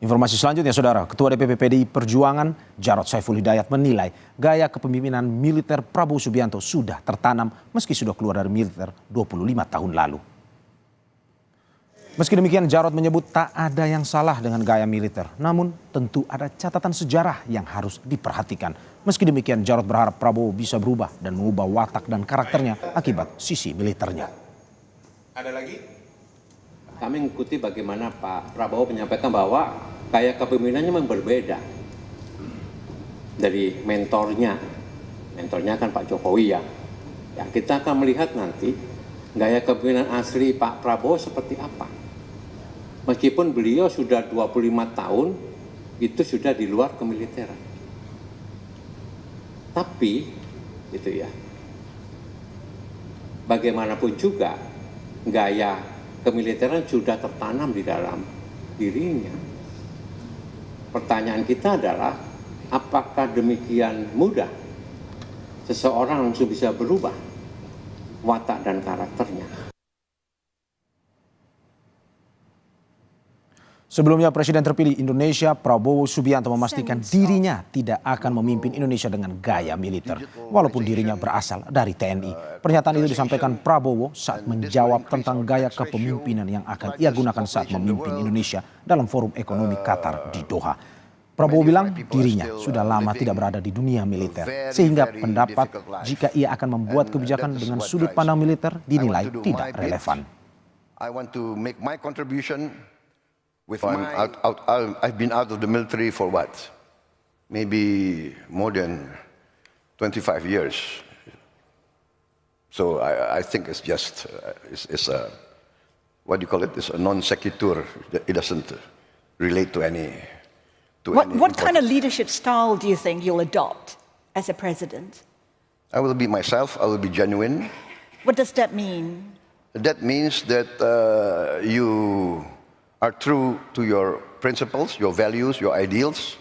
Informasi selanjutnya, Saudara, Ketua DPP PDI Perjuangan Jarod Saiful Hidayat menilai gaya kepemimpinan militer Prabowo Subianto sudah tertanam meski sudah keluar dari militer 25 tahun lalu. Meski demikian, Jarod menyebut tak ada yang salah dengan gaya militer, namun tentu ada catatan sejarah yang harus diperhatikan. Meski demikian, Jarod berharap Prabowo bisa berubah dan mengubah watak dan karakternya akibat sisi militernya. Ada lagi? Kami mengikuti bagaimana Pak Prabowo menyampaikan bahwa gaya kepemimpinannya memang berbeda dari mentornya. Mentornya kan Pak Jokowi ya. Ya, kita akan melihat nanti gaya kepemimpinan asli Pak Prabowo seperti apa. Meskipun beliau sudah 25 tahun, itu sudah di luar kemiliteran. Tapi, gitu ya, bagaimanapun juga, gaya kemiliteran sudah tertanam di dalam dirinya. Pertanyaan kita adalah, apakah demikian mudah seseorang langsung bisa berubah watak dan karakternya? Sebelumnya, Presiden terpilih Indonesia Prabowo Subianto memastikan dirinya tidak akan memimpin Indonesia dengan gaya militer, walaupun dirinya berasal dari TNI. Pernyataan itu disampaikan Prabowo saat menjawab tentang gaya kepemimpinan yang akan ia gunakan saat memimpin Indonesia dalam forum ekonomi Qatar di Doha. Prabowo bilang dirinya sudah lama tidak berada di dunia militer, sehingga pendapat jika ia akan membuat kebijakan dengan sudut pandang militer dinilai tidak relevan. I've been out of the military for what? Maybe more than 25 years. So I think it's just, it's a, what do you call it? It's a non sequitur. It doesn't relate to any. What kind of leadership style do you think you'll adopt as a president? I will be myself. I will be genuine. What does that mean? That means that you are true to your principles, your values, your ideals,